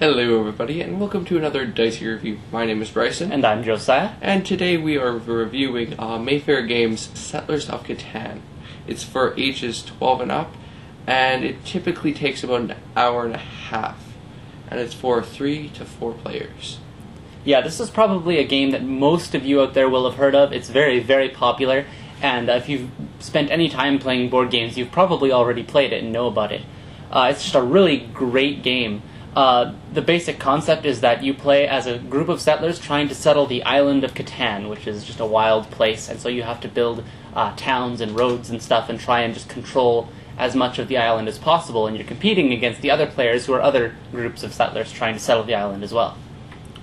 Hello everybody, and welcome to another Dicey review. My name is Bryson. And I'm Josiah. And today we are reviewing Mayfair Games' Settlers of Catan. It's for ages 12 and up, and it typically takes about an hour and a half. And it's for 3 to 4 players. Yeah, this is probably a game that most of you out there will have heard of. It's very, very popular, and if you've spent any time playing board games, you've probably already played it and know about it. It's just a really great game. The basic concept is that you play as a group of settlers trying to settle the island of Catan, which is just a wild place, and so you have to build towns and roads and stuff and try and just control as much of the island as possible, and you're competing against the other players who are other groups of settlers trying to settle the island as well.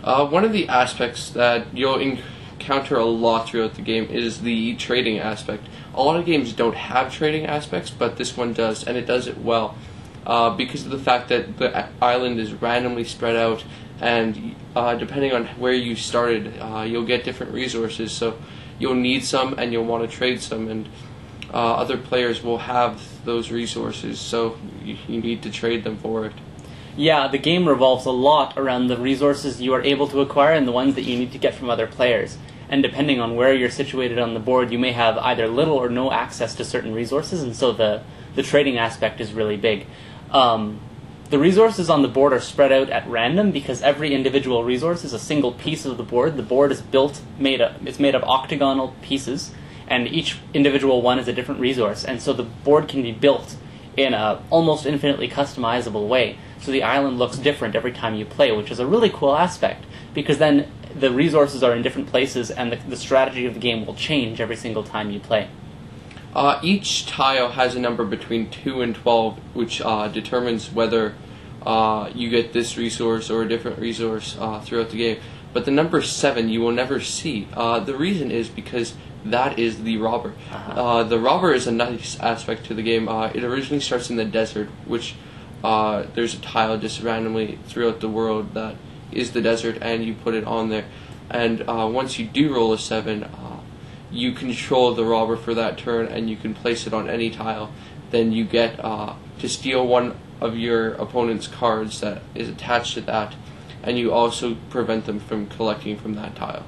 One of the aspects that you'll encounter a lot throughout the game is the trading aspect. A lot of games don't have trading aspects, but this one does, and it does it well. Because of the fact that the island is randomly spread out, and depending on where you started, you'll get different resources, so you'll need some and you'll want to trade some, and other players will have those resources, so you need to trade them for it. Yeah, the game revolves a lot around the resources you are able to acquire and the ones that you need to get from other players. And depending on where you're situated on the board, you may have either little or no access to certain resources, and so the trading aspect is really big. The resources on the board are spread out at random because every individual resource is a single piece of the board. The board is made of octagonal pieces, and each individual one is a different resource, and so the board can be built in a almost infinitely customizable way. So the island looks different every time you play, which is a really cool aspect, because then the resources are in different places and the strategy of the game will change every single time you play. Each tile has a number between 2 and 12, which determines whether you get this resource or a different resource throughout the game. But the number 7 you will never see. The reason is because that is the robber. The robber is a nice aspect to the game. It originally starts in the desert, which there's a tile just randomly throughout the world that is the desert, and you put it on there. And once you do roll a 7, you control the robber for that turn, and you can place it on any tile. Then you get to steal one of your opponent's cards that is attached to that, and you also prevent them from collecting from that tile.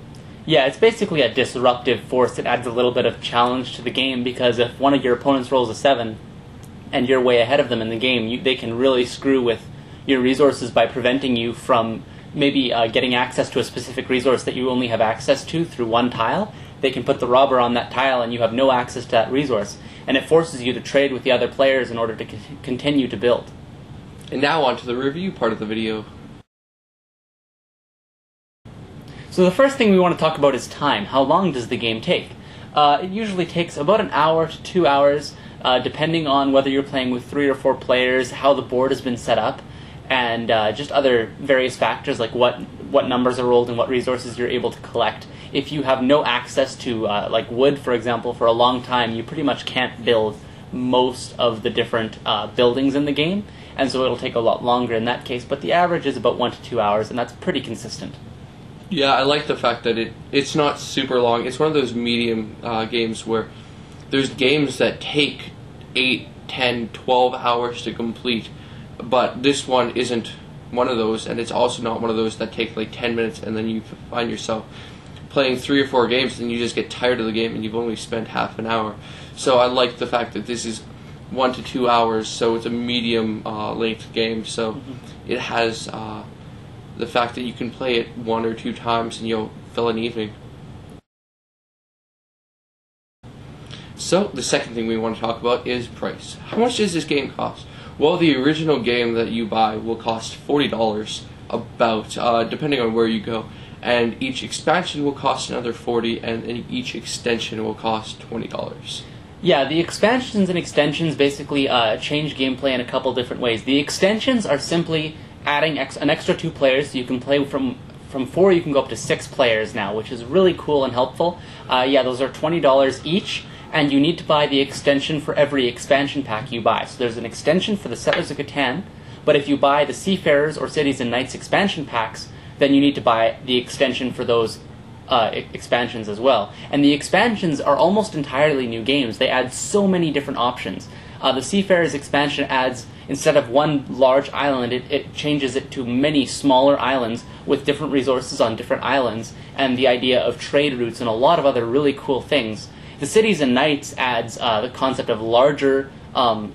Yeah, it's basically a disruptive force that adds a little bit of challenge to the game, because if one of your opponents rolls a 7 and you're way ahead of them in the game, they can really screw with your resources by preventing you from maybe getting access to a specific resource that you only have access to through one tile. They can put the robber on that tile and you have no access to that resource, and it forces you to trade with the other players in order to continue to build. And now on to the review part of the video. So the first thing we want to talk about is time. How long does the game take? It usually takes about an hour to 2 hours, depending on whether you're playing with 3 or 4 players, how the board has been set up, and just other various factors like what numbers are rolled and what resources you're able to collect. If you have no access to like wood, for example, for a long time, you pretty much can't build most of the different buildings in the game, and so it'll take a lot longer in that case, but the average is about 1 to 2 hours, and that's pretty consistent. Yeah, I like the fact that it's not super long. It's one of those medium games where there's games that take 8, 10, 12 hours to complete, but this one isn't one of those, and it's also not one of those that take like 10 minutes and then you find yourself playing 3 or 4 games and you just get tired of the game and you've only spent half an hour. So I like the fact that this is 1 to 2 hours, so it's a medium length game, so it has the fact that you can play it 1 or 2 times and you'll fill an evening. So the second thing we want to talk about is price. How much does this game cost? Well, the original game that you buy will cost $40 about, depending on where you go. And each expansion will cost another $40, and each extension will cost $20. Yeah, the expansions and extensions basically change gameplay in a couple different ways. The extensions are simply adding an extra 2 players, so you can play from 4 you can go up to 6 players now, which is really cool and helpful. Yeah, those are $20 each, and you need to buy the extension for every expansion pack you buy. So there's an extension for the Settlers of Catan, but if you buy the Seafarers or Cities and Knights expansion packs, then you need to buy the extension for those expansions as well. And the expansions are almost entirely new games. They add so many different options. The Seafarers expansion adds instead of one large island, it changes it to many smaller islands with different resources on different islands, and the idea of trade routes and a lot of other really cool things. The Cities and Knights adds the concept of larger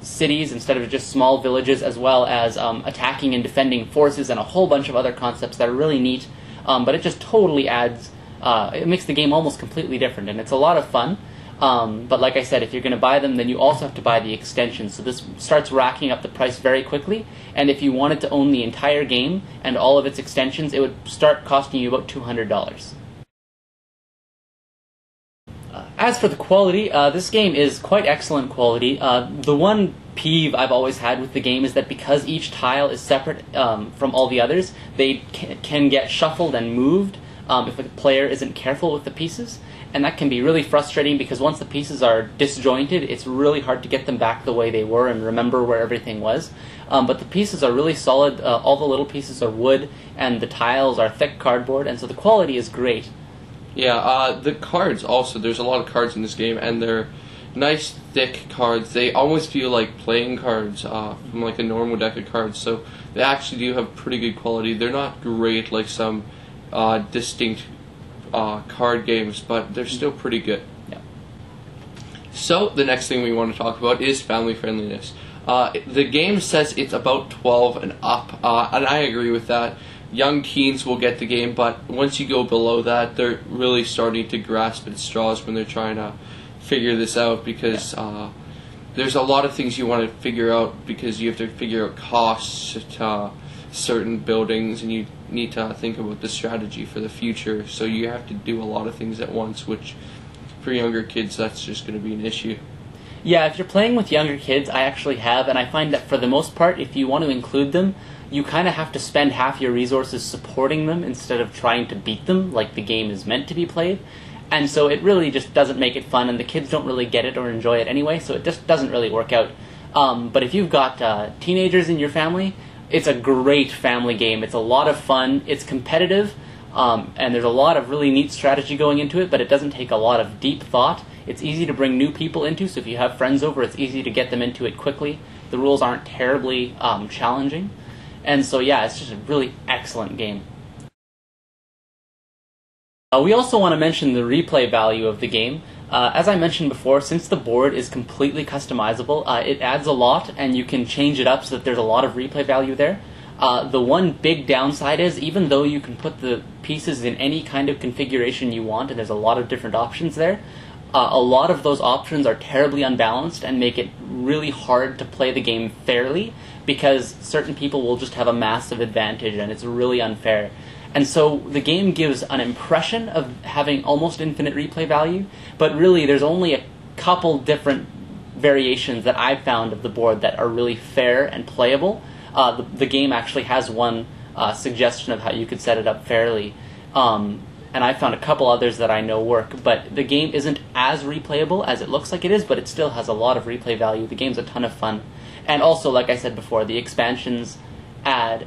cities instead of just small villages, as well as attacking and defending forces and a whole bunch of other concepts that are really neat. But it just totally adds, it makes the game almost completely different, and it's a lot of fun. But like I said, if you're going to buy them, then you also have to buy the extensions. So this starts racking up the price very quickly, and if you wanted to own the entire game and all of its extensions, it would start costing you about $200. As for the quality, this game is quite excellent quality. The one peeve I've always had with the game is that because each tile is separate from all the others, they can get shuffled and moved if a player isn't careful with the pieces. And that can be really frustrating because once the pieces are disjointed, it's really hard to get them back the way they were and remember where everything was. But the pieces are really solid. All the little pieces are wood, and the tiles are thick cardboard, and so the quality is great. Yeah, the cards also, there's a lot of cards in this game, and they're nice, thick cards. They almost feel like playing cards from like a normal deck of cards, so they actually do have pretty good quality. They're not great like some distinct card games, but they're still pretty good. Yeah. So, the next thing we want to talk about is family friendliness. The game says it's about 12 and up, and I agree with that. Young teens will get the game, but once you go below that, they're really starting to grasp at straws when they're trying to figure this out, because there's a lot of things you want to figure out, because you have to figure out costs to certain buildings, and you need to think about the strategy for the future, so you have to do a lot of things at once, which for younger kids, that's just going to be an issue. Yeah, if you're playing with younger kids, I actually have, and I find that for the most part, if you want to include them, you kind of have to spend half your resources supporting them instead of trying to beat them like the game is meant to be played. And so it really just doesn't make it fun, and the kids don't really get it or enjoy it anyway, so it just doesn't really work out. But if you've got teenagers in your family, it's a great family game. It's a lot of fun, it's competitive, and there's a lot of really neat strategy going into it, but it doesn't take a lot of deep thought. It's easy to bring new people into, so if you have friends over, it's easy to get them into it quickly. The rules aren't terribly challenging. And so, yeah, it's just a really excellent game. We also want to mention the replay value of the game. As I mentioned before, since the board is completely customizable, it adds a lot, and you can change it up so that there's a lot of replay value there. The one big downside is, even though you can put the pieces in any kind of configuration you want, and there's a lot of different options there, a lot of those options are terribly unbalanced and make it really hard to play the game fairly, because certain people will just have a massive advantage, and it's really unfair. And so the game gives an impression of having almost infinite replay value, but really there's only a couple different variations that I've found of the board that are really fair and playable. The game actually has one suggestion of how you could set it up fairly, and I found a couple others that I know work, but the game isn't as replayable as it looks like it is, but it still has a lot of replay value. The game's a ton of fun. And also, like I said before, the expansions add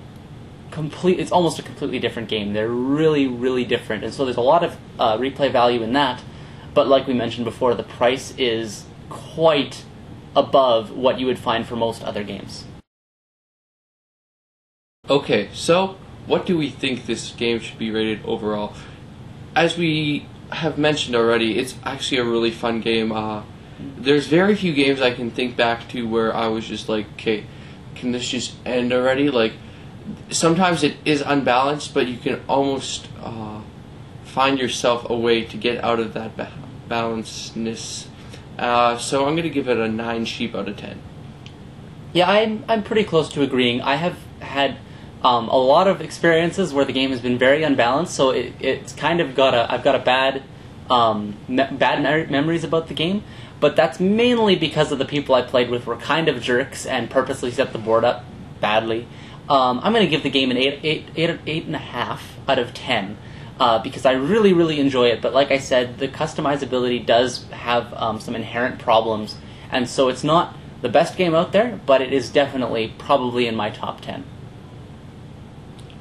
it's almost a completely different game. They're really, really different, and so there's a lot of replay value in that, but like we mentioned before, the price is quite above what you would find for most other games. Okay, so what do we think this game should be rated overall? As we have mentioned already, it's actually a really fun game. There's very few games I can think back to where I was just like, okay, can this just end already? Like, sometimes it is unbalanced, but you can almost find yourself a way to get out of that balancedness. So I'm going to give it a 9 sheep out of 10. Yeah, I'm pretty close to agreeing. I have had a lot of experiences where the game has been very unbalanced, so it's kind of I've got a bad memories about the game, but that's mainly because of the people I played with were kind of jerks and purposely set the board up badly. I'm going to give the game an 8.5 out of 10 because I really, really enjoy it, but like I said, the customizability does have some inherent problems, and so it's not the best game out there, but it is definitely probably in my top 10.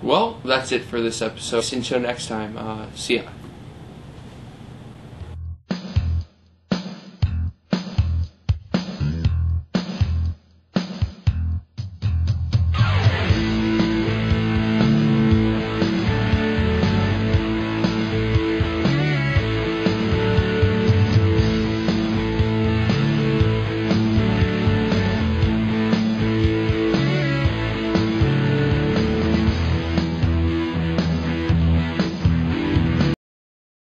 Well, that's it for this episode. Until next time, see ya.